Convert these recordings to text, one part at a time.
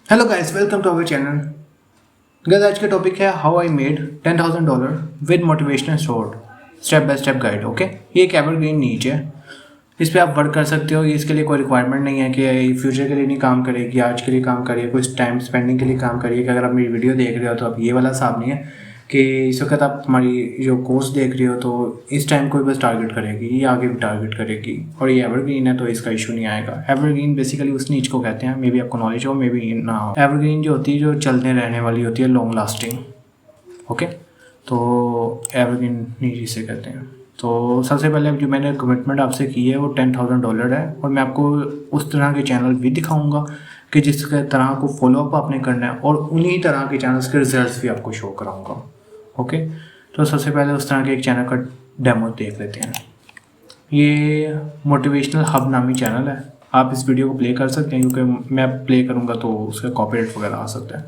Hello guys, welcome to our channel. Guys, आज का topic है how I made $10,000 with motivational short step by step guide. Okay, ये एक evergreen नीच है। इस पे आप वर्क कर सकते हो। इसके लिए कोई रिक्वायरमेंट नहीं है कि फ्यूचर के लिए नहीं काम करेगी, आज के लिए काम करिए, कुछ टाइम स्पेंडिंग के लिए काम करिए। कि अगर आप मेरी वीडियो देख रहे हो तो आप ये वाला हिसाब नहीं है कि इस वक्त आप हमारी जो कोर्स देख रहे हो तो इस टाइम कोई बस टारगेट करेगी, ये आगे भी टारगेट करेगी। और ये एवरग्रीन है तो इसका इशू नहीं आएगा। एवरग्रीन बेसिकली उस नीच को कहते हैं, मे बी आपको नॉलेज हो, मे बी ना हो। एवरग्रीन जो होती है जो चलने रहने वाली होती है, लॉन्ग लास्टिंग। ओके, तो एवरग्रीन नीच इसे कहते हैं। तो सबसे पहले जो मैंने कमिटमेंट आपसे की है वो $10,000 है, और मैं आपको उस तरह के चैनल भी दिखाऊंगा कि जिस तरह को फॉलोअप आपने करना है, और उन्हीं तरह के चैनल्स के रिजल्ट्स भी आपको शो कराऊंगा। ओके, तो सबसे पहले उस तरह के एक चैनल का डेमो देख लेते हैं। ये मोटिवेशनल हब नामी चैनल है। आप इस वीडियो को प्ले कर सकते हैं, क्योंकि मैं प्ले करूँगा तो उसका कॉपीराइट वगैरह आ सकता है।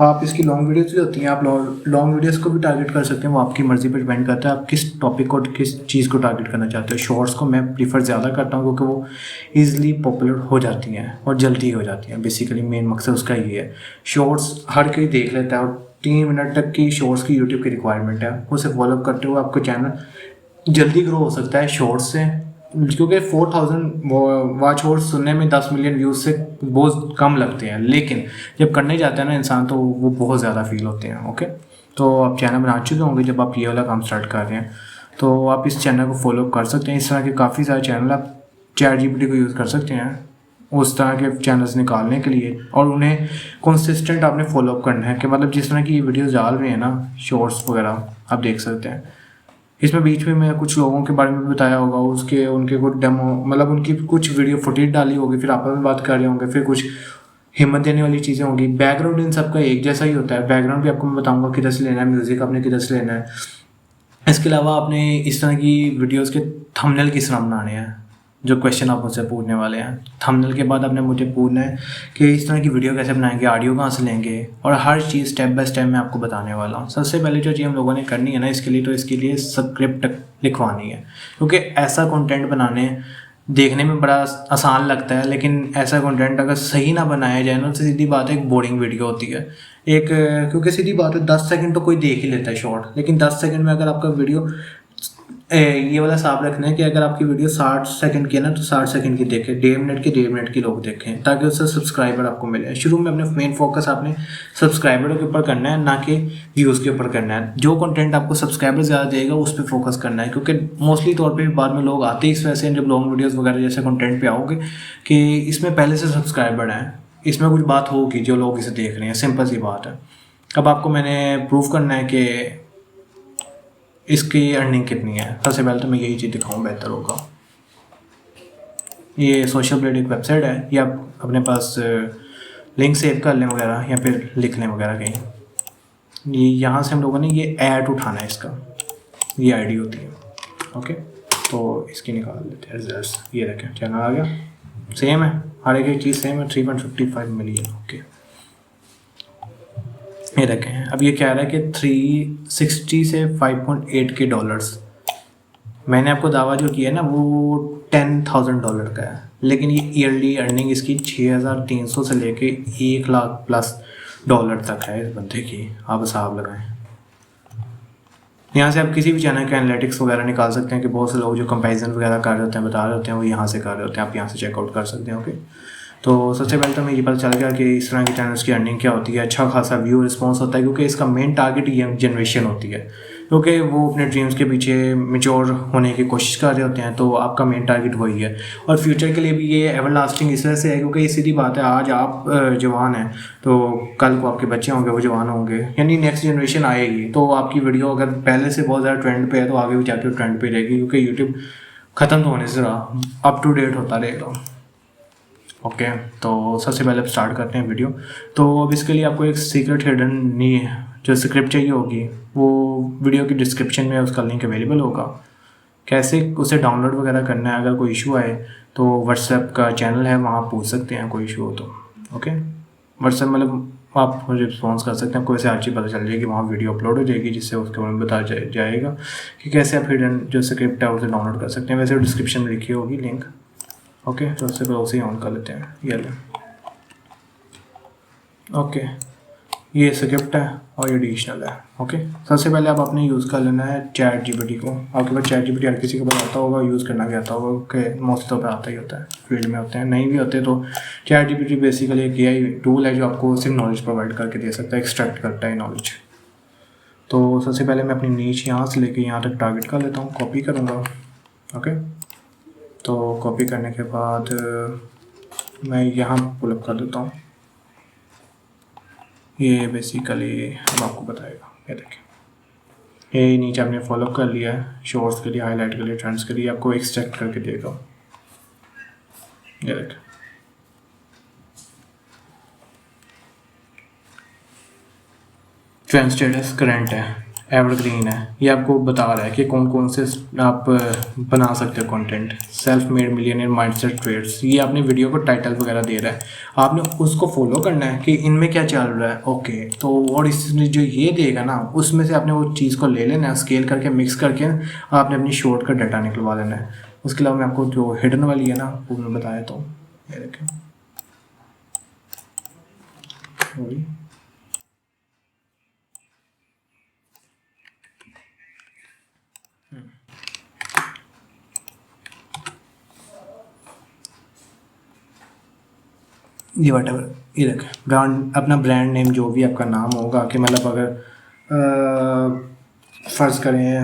आप इसकी लॉन्ग वीडियोस भी होती हैं, आप लॉन्ग वीडियोस को भी टारगेट कर सकते हैं। वो आपकी मर्ज़ी पर डिपेंड करता है आप किस टॉपिक को, किस चीज़ को टारगेट करना चाहते हो। शॉर्ट्स को मैं प्रीफर ज़्यादा करता हूँ क्योंकि वो ईज़िली पॉपुलर हो जाती हैं और जल्दी हो जाती हैं। बेसिकली मेन मकसद उसका ये है। शॉर्ट्स हर कोई देख लेता है, और 3 मिनट तक की शॉर्ट्स की यूट्यूब की रिक्वायरमेंट है। उसे फॉलो करते हुए आपका चैनल जल्दी ग्रो हो सकता है शॉर्ट्स से, क्योंकि 4,000 वॉच आवर्स सुनने में 10 मिलियन व्यूज़ से बहुत कम लगते हैं, लेकिन जब करने जाते हैं ना इंसान तो वो बहुत ज़्यादा फील होते हैं। ओके, तो आप चैनल बना चुके होंगे जब आप ये वाला काम स्टार्ट कर रहे हैं, तो आप इस चैनल को फॉलो कर सकते हैं। इस तरह के काफ़ी सारे चैनल आप ChatGPT को यूज़ कर सकते हैं उस तरह के चैनल्स निकालने के लिए, और उन्हें कंसिस्टेंट आपने फॉलोअप करना है। कि मतलब जिस तरह की ये वीडियोज़ डाल रहे हैं ना, शॉर्ट्स वगैरह आप देख सकते हैं। इसमें बीच में मैं कुछ लोगों के बारे में भी बताया होगा, उसके उनके कुछ डेमो, मतलब उनकी कुछ वीडियो फुटेज डाली होगी, फिर आपस में बात कर रहे होंगे, फिर कुछ हिम्मत देने वाली चीज़ें होंगी। बैकग्राउंड इन सबका एक जैसा ही होता है। बैकग्राउंड भी आपको मैं बताऊंगा किधर से लेना है, म्यूज़िक आपने किधर से लेना है। इसके अलावा आपने इस तरह की वीडियोस के थंबनेल किस तरह बनाने हैं, जो क्वेश्चन आप मुझसे पूछने वाले हैं। थंबनेल के बाद आपने मुझे पूछना है कि इस तरह की वीडियो कैसे बनाएंगे, ऑडियो कहाँ से लेंगे, और हर चीज़ स्टेप बाय स्टेप मैं आपको बताने वाला हूँ। सबसे पहले जो चीज़ हम लोगों ने करनी है ना इसके लिए, तो इसके लिए स्क्रिप्ट लिखवानी है। क्योंकि ऐसा कंटेंट बनाने देखने में बड़ा आसान लगता है, लेकिन ऐसा कंटेंट अगर सही ना बनाया जाए ना तो सीधी बात है एक बोरिंग वीडियो होती है। क्योंकि सीधी बात है 10 सेकंड तो कोई देख ही लेता है शॉर्ट, लेकिन 10 सेकंड में अगर आपका वीडियो ये वाला हिसाब रखना है कि अगर आपकी वीडियो 60 सेकंड की है ना तो 60 सेकंड की देखें, 1.5 मिनट की लोग देखें, ताकि उससे सब्सक्राइबर आपको मिले। शुरू में अपने मेन फोकस आपने सब्सक्राइबर के ऊपर करना है, ना कि व्यूज़ के ऊपर करना है। जो कंटेंट आपको सब्सक्राइबर ज़्यादा देगा उस पर फोकस करना है, क्योंकि मोस्टली तौर पर बाद में लोग आते ही इस वजह से जब लॉन्ग वीडियोज़ वगैरह जैसे कंटेंट पे आओगे कि इसमें पहले से सब्सक्राइबर हैं, इसमें कुछ बात होगी जो लोग इसे देख रहे हैं। सिंपल सी बात है। अब आपको मैंने प्रूव करना है कि इसकी अर्निंग कितनी है। सबसे पहले तो मैं यही चीज़ दिखाऊँ, बेहतर होगा। ये सोशल ब्लेड एक वेबसाइट है, ये आप अपने पास लिंक सेव कर लें वगैरह, या फिर लिख लें वगैरह कहीं। ये यहाँ से हम लोगों ने ये ऐड उठाना है, इसका ये आईडी होती है। ओके, तो इसकी निकाल लेते हैं रिजल्ट्स। ये देखें चैनल आ गया, सेम है, हर एक चीज़ सेम है। 3.55 मिलियन। ओके, ये रखें। अब ये कह रहा है कि 360 से 5.8 के डॉलर्स। मैंने आपको दावा जो किया है ना वो $10,000 का है, लेकिन ये ईयरली अर्निंग इसकी 6,300 से लेके 1 लाख प्लस डॉलर तक है इस बंदे की। आप हिसाब लगाएं। यहाँ से आप किसी भी चैनल के एनालिटिक्स वगैरह निकाल सकते हैं कि बहुत से लोग जो कंपैरिजन वगैरह कर रहे होते हैं, बता रहे होते हैं, वो यहाँ से कर रहे होते हैं। आप यहाँ से चेकआउट कर सकते हैं। ओके, तो सबसे पहले तो हमें ये पता चल गया कि इस तरह के चैनल्स की अर्निंग क्या होती है। अच्छा खासा व्यू रिस्पांस होता है, क्योंकि इसका मेन टारगेट यंग जनरेशन होती है, क्योंकि वो अपने ड्रीम्स के पीछे मैच्योर होने की कोशिश कर रहे होते हैं। तो आपका मेन टारगेट वही है, और फ्यूचर के लिए भी ये एवर लास्टिंग इस वजह से है क्योंकि ये सीधी बात है, आज आप जवान हैं तो कल को आपके बच्चे होंगे, वो जवान होंगे, यानी नेक्स्ट जनरेशन आएगी। तो आपकी वीडियो अगर पहले से बहुत ज़्यादा ट्रेंड पे है तो आगे भी जाके ट्रेंड पे रहेगी, क्योंकि यूट्यूब ख़त्म तो होने से रहा, अप टू डेट होता रहेगा। ओके, तो सबसे पहले अब स्टार्ट करते हैं वीडियो। तो अब इसके लिए आपको एक सीक्रेट हिडन नहीं है जो स्क्रिप्ट चाहिए होगी, वो वीडियो की डिस्क्रिप्शन में उसका लिंक अवेलेबल होगा। कैसे उसे डाउनलोड वगैरह करना है, अगर कोई इशू आए तो व्हाट्सएप का चैनल है, वहाँ पूछ सकते हैं कोई इशू हो तो। ओके, व्हाट्सएप मतलब आप मुझे रिस्पॉन्स कर सकते हैं, आपको ऐसे हर चीज़ पता चल जाएगी, वहाँ वीडियो अपलोड हो जाएगी, जिससे उसके बारे में बताया जाएगा कि कैसे आप हिडन जो स्क्रिप्ट है उसे डाउनलोड कर सकते हैं। वैसे डिस्क्रिप्शन में लिखी होगी लिंक। ओके, तो उससे पहले उसे ऑन कर लेते हैं। ये ले, ओके, ये स्क्रिप्ट है और ये एडिशनल है। ओके, सबसे पहले आप आपने यूज़ कर लेना है चैट जीपीटी को। आपके पास चैट जीपीटी हर किसी को पता आता होगा, यूज़ करना भी आता होगा, कि मोस्ट तौर पर आता ही होता है, फील्ड में होते हैं, नहीं भी होते तो चैट जीपीटी बेसिकली एक एआई टूल है जो आपको सिर्फ नॉलेज प्रोवाइड करके दे सकता है, एक्सट्रैक्ट करता है नॉलेज। तो सबसे पहले मैं अपनी नीच यहाँ से लेके यहाँ तक टारगेट कर लेता हूँ, कॉपी करूँगा। ओके, तो कॉपी करने के बाद मैं यहाँ पुलअप कर देता हूँ। ये बेसिकली अब आपको बताएगा, ये देखें, ये नीचे आपने फॉलो कर लिया है, शॉर्ट्स के लिए, हाईलाइट के लिए, ट्रेंड्स के लिए आपको एक्सट्रैक्ट करके देगा। ये देखें, ट्रेंड स्टेटस करंट है, एवरग्रीन है, ये आपको बता रहा है कि कौन कौन से आप बना सकते हो content. Self made millionaire mindset trades, ये आपने वीडियो को टाइटल वगैरह दे रहा है, आपने उसको फॉलो करना है कि इनमें क्या चल रहा है। ओके, तो और इसमें जो ये देगा ना, उसमें से आपने वो चीज़ को ले लेना है, स्केल करके मिक्स करके आपने अपनी शॉर्ट का डाटा निकलवा लेना है। उसके अलावा मैं आपको जो हिडन वाली है ना वो मैं बताया, तो ये देखें, ये वटेवर, ये देखें, ब्रांड, अपना ब्रांड नेम जो भी आपका नाम होगा, कि मतलब अगर फ़र्ज़ करें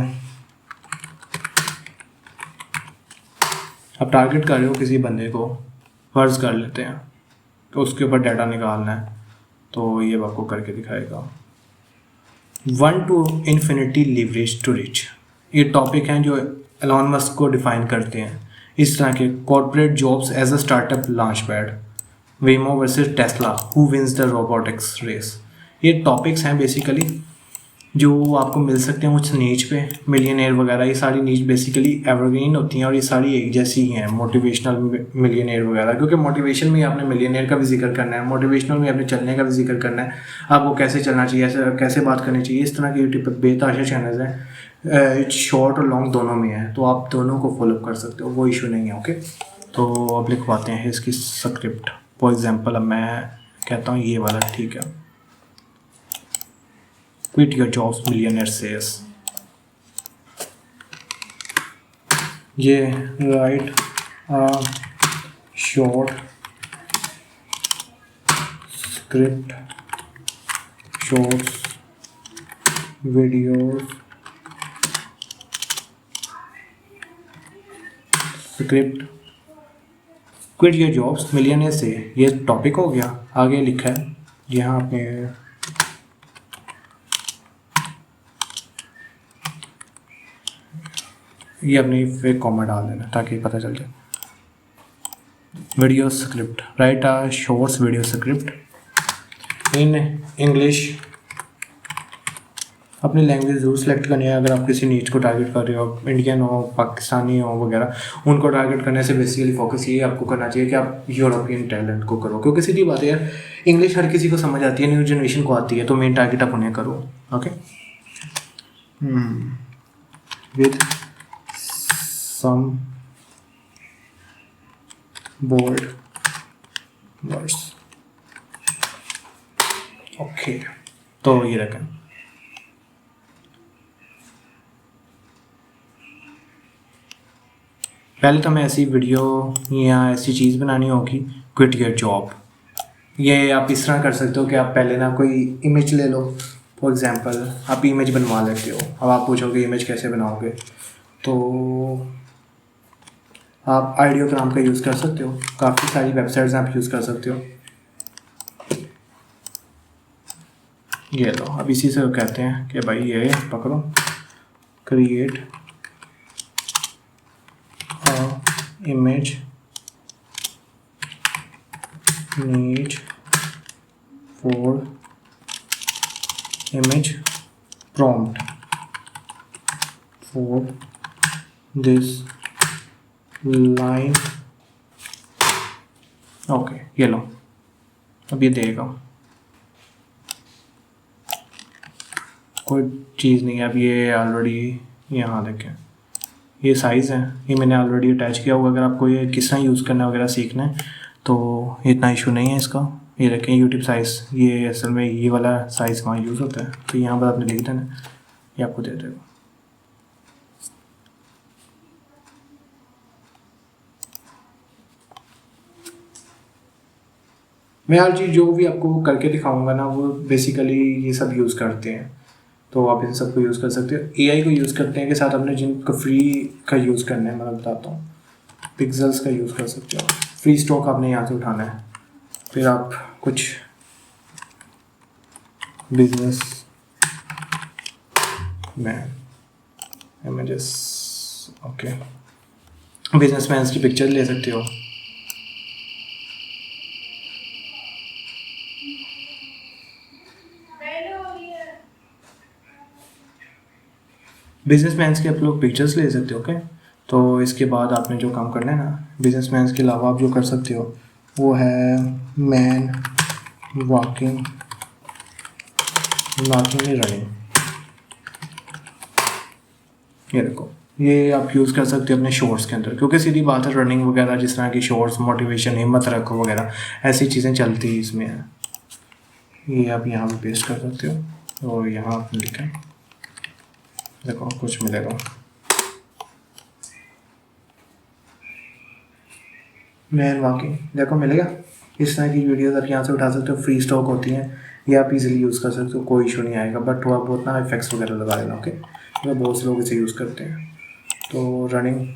आप टारगेट कर रहे हो किसी बंदे को, फ़र्ज़ कर लेते हैं, तो उसके ऊपर डाटा निकालना है, तो ये आपको करके दिखाएगा। 1 to infinity leverage to rich, ये टॉपिक हैं जो एलॉन मस्क को डिफ़ाइन करते हैं। इस तरह के corporate jobs as a startup launch pad, Waymo versus Tesla, who wins the robotics race, ये टॉपिक्स हैं बेसिकली जो आपको मिल सकते हैं उस नीच पे। मिलियनेयर वगैरह, ये सारी नीच बेसिकली एवरग्रीन होती हैं और ये सारी एक जैसी ही हैं, मोटिवेशनल मिलियनेयर वगैरह, क्योंकि मोटिवेशन में आपने मिलियनेयर का भी जिक्र करना है, मोटिवेशनल में आपने चलने का भी जिक्र करना है, आपको कैसे चलना चाहिए, ऐसे कैसे बात करनी चाहिए। इस तरह के यूट्यूब पर बेतहाशा चैनल्स हैं, शॉर्ट और लॉन्ग दोनों में है, तो आप दोनों को फॉलो कर सकते हो, वो इशू नहीं है। ओके, तो अब लिखवाते हैं इसकी स्क्रिप्ट। फॉर एग्जाम्पल अब मैं कहता हूँ ये वाला, ठीक है, quit your jobs millionaire says, ये write a short script, shorts videos script, quit your jobs millionaire से, ये टॉपिक हो गया। आगे लिखा है यहाँ आपने ये अपनी फेक कॉमा डाल देना ताकि पता चल जाए। Video script, right a shorts video script in English, अपनी लैंग्वेज ज़रूर सेलेक्ट करनी है। अगर आप किसी नीच को टारगेट कर रहे हो, इंडियन हो, पाकिस्तानी हो वगैरह, उनको टारगेट करने से बेसिकली फोकस ये आपको करना चाहिए कि आप यूरोपियन टैलेंट को करो, क्योंकि सीधी बात है यार, इंग्लिश हर किसी को समझ आती है, न्यू जनरेशन को आती है, तो मेन टारगेट आप उन्हें करो। Okay, with some bold words। Okay, तो ये रखें। पहले तो हमें ऐसी वीडियो या ऐसी चीज़ बनानी होगी, क्विट योर जॉब। ये आप इस तरह कर सकते हो कि आप पहले ना कोई इमेज ले लो, फॉर एग्जांपल आप इमेज बनवा लेते हो। अब आप पूछोगे इमेज कैसे बनाओगे, तो आप आइडियोग्राम का यूज़ कर सकते हो, काफ़ी सारी वेबसाइट्स आप यूज़ कर सकते हो। ये लो, अब इसी से कहते हैं कि भाई ये पकड़ो, create image need for image prompt for this line. Okay, ये लो, अब ये देगा, कोई चीज़ नहीं है। अब ये ऑलरेडी यहाँ देखें, ये साइज़ है, ये मैंने ऑलरेडी अटैच किया हुआ। अगर आपको ये किस तरह यूज़ करना है वगैरह सीखना है तो इतना इशू नहीं है इसका। ये रखें यूट्यूब साइज़, ये असल में ये वाला साइज़ वहाँ यूज़ होता है, तो यहाँ पर आपने लिख देना, ये आपको दे देगा। मैं हर चीज़ जो भी आपको करके दिखाऊंगा ना, वो बेसिकली ये सब यूज़ करते हैं, तो आप इन सबको यूज़ कर सकते हो। एआई को यूज़ करते हैं के साथ अपने जिनको फ्री का यूज़ करना है, मैं बताता हूँ। पिक्सेल्स का यूज़ कर सकते हो, फ्री स्टॉक आपने यहाँ से उठाना है, फिर आप कुछ business man images, okay, businessman की पिक्चर ले सकते हो। बिजनेसमैन की आप लोग पिक्चर्स ले सकते हो, ओके। तो इसके बाद आपने जो काम करना है ना, बिजनेसमैन के अलावा आप जो कर सकते हो वो है मैन वॉकिंग, वॉकिंग नहीं रनिंग। ये देखो, ये आप यूज़ कर सकते हो अपने शॉर्ट्स के अंदर, क्योंकि सीधी बात है रनिंग वगैरह जिस तरह की शॉर्ट्स, मोटिवेशन, हिम्मत रखो वगैरह ऐसी चीज़ें चलती हैं इसमें है। ये आप यहाँ पे पेस्ट कर सकते हो और यहाँ आपने लिखा है, देखो कुछ मिलेगा। मैन वॉकिंग देखो मिलेगा। इस तरह की वीडियोस आप यहाँ से उठा सकते हो, फ्री स्टॉक होती हैं, ये आप इजीली यूज़ कर सकते हो, कोई इशू नहीं आएगा। बट थोड़ा बहुत ना इफेक्ट्स वगैरह लगा लेना, ओके। तो बहुत से लोग इसे यूज़ करते हैं। तो रनिंग,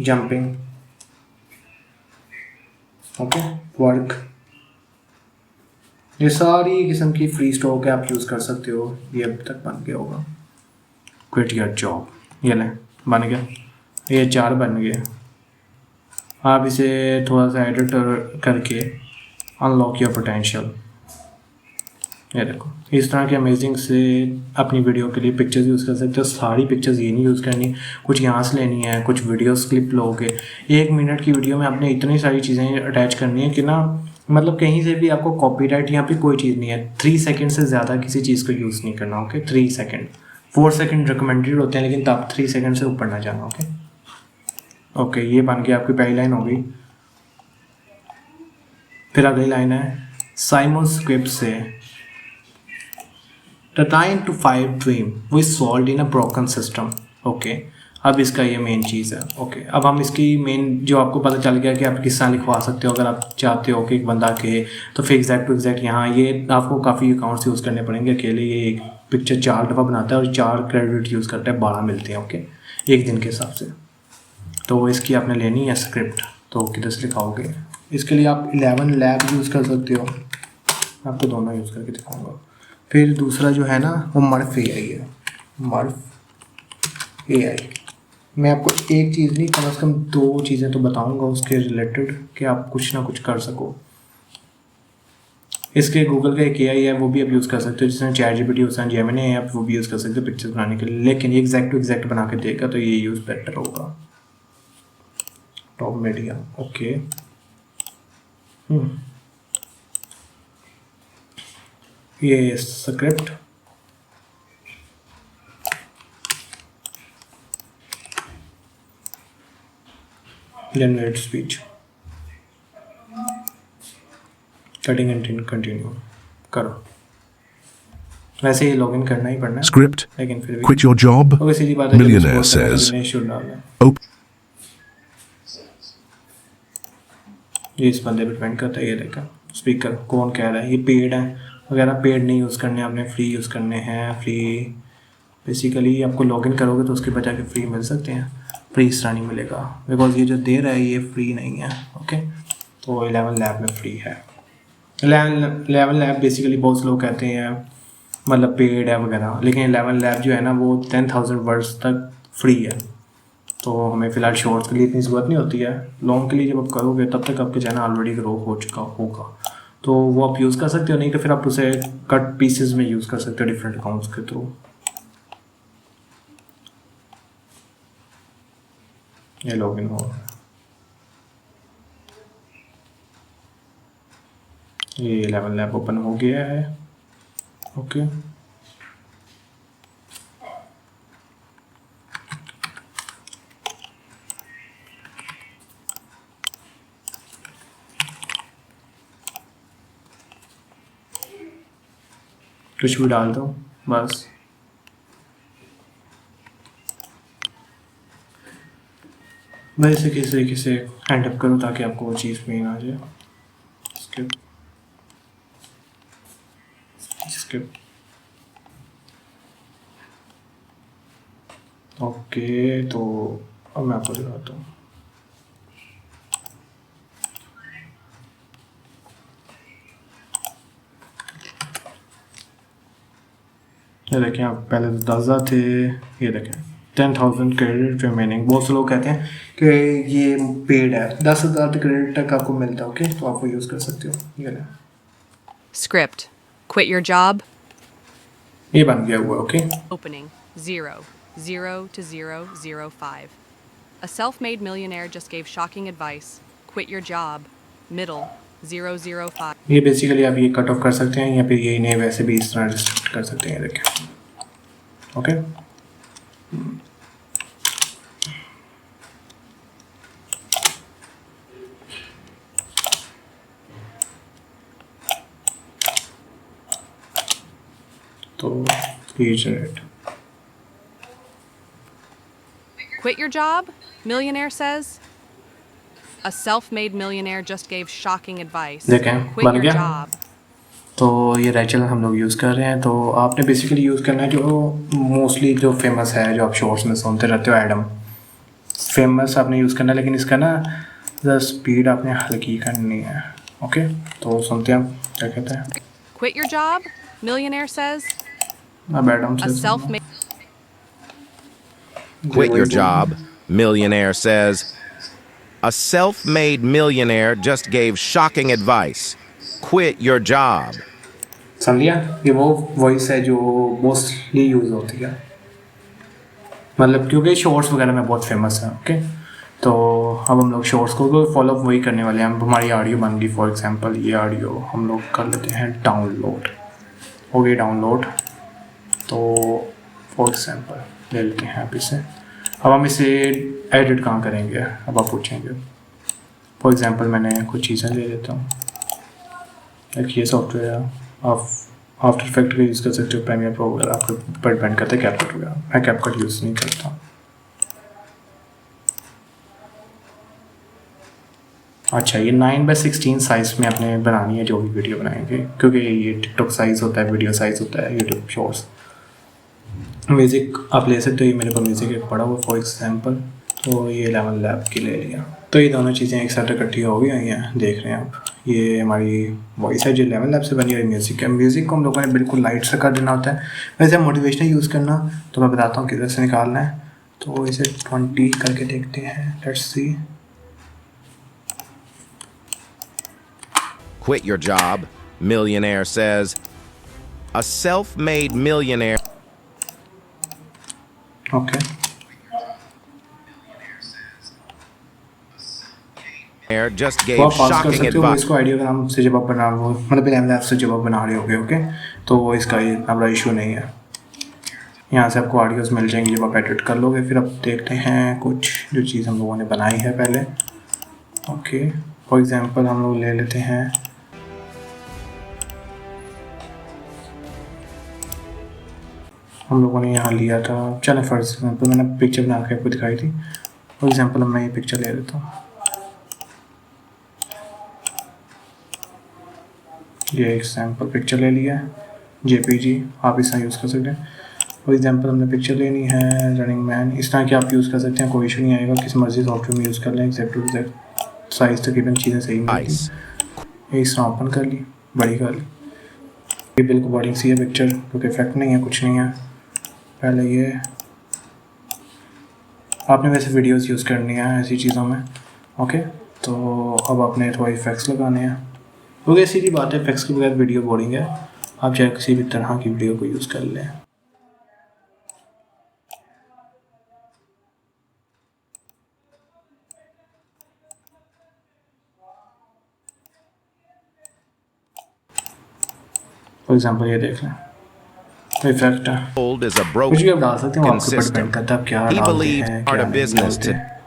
जंपिंग, ओके, वर्क, ये सारी किस्म की फ्री स्टॉक है, आप यूज़ कर सकते हो। ये अब तक बन गया होगा, क्विट योर जॉब, ये लें बन गया, ये 4 बन गए। आप इसे थोड़ा सा एडिट करके अनलॉक योर पोटेंशियल, ये देखो इस तरह के अमेजिंग से अपनी वीडियो के लिए पिक्चर्स यूज़ कर सकते हो। सारी पिक्चर्स ये नहीं यूज़ करनी, कुछ यहाँ से लेनी है, कुछ वीडियोस क्लिप लोगे। 1 मिनट की वीडियो में आपने इतनी सारी चीज़ें अटैच करनी है कि ना, मतलब कहीं से भी आपको कॉपीराइट यहाँ पे कोई चीज़ नहीं है। 3 सेकंड से ज़्यादा किसी चीज़ को यूज़ नहीं करना, ओके। 3 सेकंड, 4 सेकंड रिकमेंडेड होते हैं, लेकिन तब 3 सेकंड से ऊपर ना जाना, ओके। ओके, ये बन गया, आपकी पहली लाइन हो गई। फिर अगली लाइन है साइमन स्क्रिप्ट से, The 9 to 5 dream we solved in a broken system, okay. अब इसका ये मेन चीज़ है, ओके। अब हम इसकी मेन, जो आपको पता चल गया कि आप किस तरह लिखवा सकते हो अगर आप चाहते हो कि एक बंदा कहे, तो फिर एग्जैक्ट टू एग्जैक्ट यहाँ ये आपको काफ़ी अकाउंट्स यूज़ करने पड़ेंगे। अकेले ये एक पिक्चर 4 दफ़ा बनाता है और 4 क्रेडिट यूज़ करता है, 12 मिलते हैं, ओके, एक दिन के हिसाब से। तो इसकी आपने लेनी है स्क्रिप्ट, तो किधर से लिखाओगे? इसके लिए आप 11 लैब यूज़ कर सकते हो, आपको दोनों यूज़ करके दिखाऊंगा। फिर दूसरा जो है ना वो मर्फ एआई है, मर्फ एआई। मैं आपको एक चीज़ नहीं, कम से कम 2 चीज़ें तो बताऊंगा उसके रिलेटेड कि आप कुछ ना कुछ कर सको। इसके गूगल का एक एआई है, वो भी आप यूज़ कर सकते हो, जिसमें चैट जीपीटी होता है, जेमिनी है, आप वो भी यूज़ कर सकते हो पिक्चर्स बनाने के लिए। लेकिन ये एग्जैक्ट टू एग्जैक्ट बना के देगा, तो ये यूज़ बेटर होगा। Top media, okay. ये script, generate speech, cutting and continue करो। वैसे ही लॉगिन करना ही पड़ना है, Script. लेकिन फिर भी Quit your job. ओके, सीधी बात है, Millionaire says. ये इस बंदे पर डिपेंड करता है। ये देखा स्पीकर कौन कह रहा है, ये पेड है वगैरह, पेड नहीं यूज़ करने, आपने फ्री यूज़ करने हैं। फ्री बेसिकली आपको लॉगिन करोगे तो उसके बजाय के फ्री मिल सकते हैं, फ्री इस तरह नहीं मिलेगा, बिकॉज ये जो दे रहा है ये फ्री नहीं है, ओके। तो 11 लैब में फ्री है। 11 लैब बेसिकली बहुत से लोग कहते हैं मतलब पेड है वगैरह, लेकिन 11 लैब जो है ना वो 10,000 वर्ड्स तक फ्री है। तो हमें फ़िलहाल शॉर्ट्स के लिए इतनी ज़रूरत नहीं होती है, लॉन्ग के लिए जब आप करोगे तब तक आपके चैनल ऑलरेडी ग्रो हो चुका होगा, तो वो आप यूज़ कर सकते हो। नहीं तो फिर आप उसे कट पीसेस में यूज़ कर सकते हो डिफरेंट अकाउंट्स के थ्रू। ये लॉगिन हो, ये 11 लैब ओपन हो गया है, ओके। कुछ भी डाल दो बस। मैं इसे किस तरीके से हैंड अप करूँ ताकि आपको वो चीज़ में आ जाए। Skip skip. ओके, तो अब मैं आपको दिखाता हूँ। ये देखें, आप पहले तो 10,000 थे, ये देखें 10,000 क्रेडिट रिमेनिंग। बहुत से लोग कहते हैं कि ये पेड है, 10,000 क्रेडिट तक आपको मिलता है। ओके, तो आप वो यूज़ कर सकते हो। ये लें, Script. Quit your job. ये बन गया हुआ। Okay, Opening 0 0 to 005. A self-made millionaire just gave shocking advice. Quit your job. Middle 005. ये बेसिकली आप ये कट ऑफ कर सकते हैं या फिर ये नहीं, वैसे भी इस तरह रिस्ट्रिक्ट कर सकते हैं। देखें, ओके। तो generate. Quit your job? Millionaire says. A self-made millionaire just gave shocking advice. देखें, Quit बन your गया। job. तो ये रैचल हम लोग यूज़ कर रहे हैं। तो आपने बेसिकली यूज़ करना है जो मोस्टली जो फेमस है, जो आप शॉर्ट्स में सुनते रहते हो, एडम फेमस आपने यूज़ करना है। लेकिन इसका ना ज़रा स्पीड आपने हल्की करनी है। ओके, तो सुनते हैं आप क्या कहते हैं। Quit your job? Millionaire says. अब एडम A से self-made Quit your job, millionaire says. A self-made millionaire just gave shocking advice. Quit your job. सुन लिया, ये वो वॉइस है जो मोस्टली यूज़ होती है, मतलब क्योंकि शॉर्ट्स वगैरह में बहुत फेमस है। ओके, तो अब हम लोग शॉर्ट्स को फॉलो वही करने वाले हैं। हम हमारी ऑडियो बन गई, फॉर एग्जांपल ये ऑडियो हम लोग कर लेते हैं डाउनलोड। हो गई डाउनलोड। तो फॉर एग्जांपल ले लेते हैं आप इसे। अब हम इसे एडिट कहाँ करेंगे, अब आप पूछेंगे। फॉर एग्जांपल मैंने कुछ चीज़ें ले लेता हूँ। एक ये सॉफ्टवेयर है, आप आफ्टर इफेक्ट का यूज़ कर सकते हो, प्रीमियर प्रो वगैरह आपके ऊपर डिपेंड करता है। कैपकट वगैरह मैं कैपकट यूज़ नहीं करता। अच्छा, ये 9:16 साइज़ में आपने बनानी है जो भी वीडियो बनाएंगे, क्योंकि ये टिकटॉक साइज़ होता है, वीडियो साइज़ होता है, यूट्यूब शॉर्ट्स। म्यूज़िक आप ले सकते हो, ये मेरे पास म्यूज़िक एक पड़ा हुआ फॉर एग्जांपल, तो ये 11 लैब की ले लिया। तो ये दोनों चीज़ें एक साथ इकट्ठी हो गई हैं, देख रहे हैं आप। ये हमारी वॉइस है जो 11 लैब से बनी हुई म्यूज़िक है। म्यूज़िक को हम लोगों ने बिल्कुल लाइट से कर देना होता है। वैसे मोटिवेशनल यूज़ करना तो मैं बताता हूँ किधर से निकालना है। तो इसे 20 करके देखते हैं, let's see. Quit your job, millionaire says. A self-made millionaire okay, just तो gave आप पास कर shocking सकते हो advice. इसको आइडिया का नाम से जब आप बना रहे हो, मतलब 11 लैब से जब आप बना रहे होगे। ओके, तो इसका ये बड़ा इशू नहीं है। यहाँ से आपको ऑडियोज़ मिल जाएंगी जब आप एडिट कर लोगे। फिर अब देखते हैं कुछ जो चीज़ हम लोगों ने बनाई है पहले। ओके, फॉर एग्जांपल हम लोग ले लेते हैं, हम लोगों ने यहाँ लिया था, चलो फॉर एग्जांपल मैंने पिक्चर बना के आपको दिखाई थी। फॉर एग्जांपल मैं ये पिक्चर ले लेता हूँ, ये एक सैम्पल पिक्चर ले लिया है, JPG आप इसका यूज़ कर सकते हैं। फॉर एग्जांपल हमने पिक्चर लेनी है रनिंग मैन, इस तरह की आप यूज़ कर सकते हैं, कोई इशू नहीं आएगा। किस मर्जी सॉफ्टवेयर में यूज़ कर लें, एग्जैक्ट टू एग्जैक्ट साइज़ तकरीबन चीज़ें सही मिलती हैं। इस तरह ओपन कर ली, बड़ी कर ली। ये बिल्कुल बॉडी सी है पिक्चर, क्योंकि इफेक्ट नहीं है, कुछ नहीं है। पहले ये आपने वैसे वीडियोस यूज़ करनी है ऐसी चीज़ों में। ओके, तो अब आपने थोड़ा इफेक्ट्स लगाने हैं, क्योंकि सीधी बात है इफेक्ट्स के बगैर वीडियो बोरिंग है। आप चाहे किसी भी तरह की वीडियो को यूज़ कर लें। फॉर एग्जांपल ये देख लें, तो इफेक्ट है, Old is a कुछ भी आप broken डाल सकते हैं, वो आपके ऊपर system. डिपेंड करता है आप क्या He डालते believed हैं, part क्या of नहीं business डालते to हैं।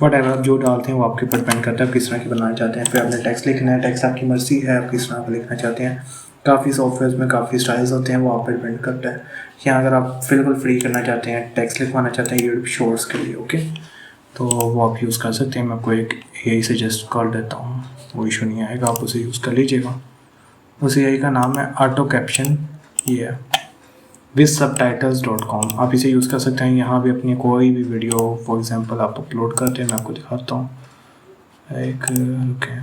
वट एवर आप जो डालते हैं वो आपके ऊपर डिपेंड करता है आप किस तरह की बनाना चाहते हैं। फिर आपने टेक्स्ट लिखना है, टेक्स्ट आपकी मर्जी है आप किस तरह का लिखना चाहते हैं। काफ़ी सॉफ्टवेयर में काफ़ी स्टाइल्स होते हैं, वो आप पर डिपेंड करता है। यहाँ अगर आप बिल्कुल फ्री करना चाहते हैं, टेक्स्ट लिखवाना चाहते हैं यूट्यूब शॉर्ट्स के लिए, ओके, तो वो आप यूज़ कर सकते हैं। मैं आपको एक AI सजेस्ट कर देता हूँ, वो इशू नहीं आएगा, आप उसे यूज़ कर लीजिएगा। उस AI का नाम है ऑटो कैप्शन, ये है withsubtitles.com। आप इसे यूज़ कर सकते हैं। यहाँ भी अपनी कोई भी वीडियो फॉर एग्जांपल आप अपलोड करते हैं, मैं आपको दिखाता हूँ एक, ओके,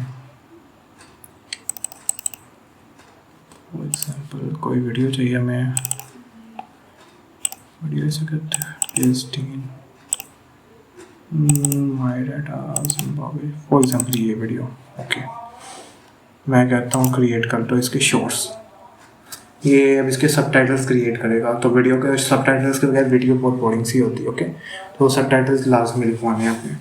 फॉर एग्जांपल कोई वीडियो चाहिए हमें, वीडियो ऐसे करते हैं pasting my data Zimbabwe, for example ये वीडियो, ओके, मैं कहता हूँ क्रिएट कर दो इसके शॉर्ट्स। ये अब इसके सबटाइटल्स क्रिएट करेगा, तो वीडियो के सबटाइटल्स के बगैर वीडियो बहुत बोरिंग सी होती है, ओके, तो सबटाइटल्स लास्ट में लिखवाने हैं आपने,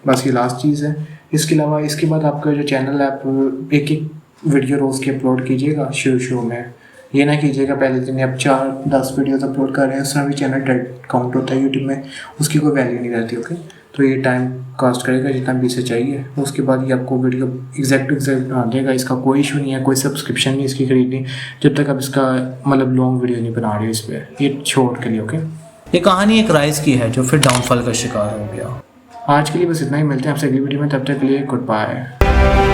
बस ये लास्ट चीज़ है। इसके अलावा इसके बाद आपका जो चैनल है आप एक एक वीडियो रोज़ की अपलोड कीजिएगा शुरू में, ये ना कीजिएगा पहले दिन आप 4-10 वीडियोस अपलोड कर रहे हैं, उसमें भी चैनल डेड काउंट होता है यूट्यूब में, उसकी कोई वैल्यू नहीं रहती, ओके, तो ये टाइम कास्ट करेगा जितना भी इसे चाहिए। उसके बाद ये आपको वीडियो एग्जैक्ट बना देगा, इसका कोई इशू नहीं है, कोई सब्सक्रिप्शन नहीं इसकी खरीदनी जब तक आप इसका मतलब लॉन्ग वीडियो नहीं बना रहे हो इस पर, ये शॉर्ट के लिए, ओके। ये कहानी एक राइज की है जो फिर डाउनफॉल का शिकार हो गया। आज के लिए बस इतना ही, मिलते हैं आपसे अगली वीडियो में, तब तक के लिए गुड बाय।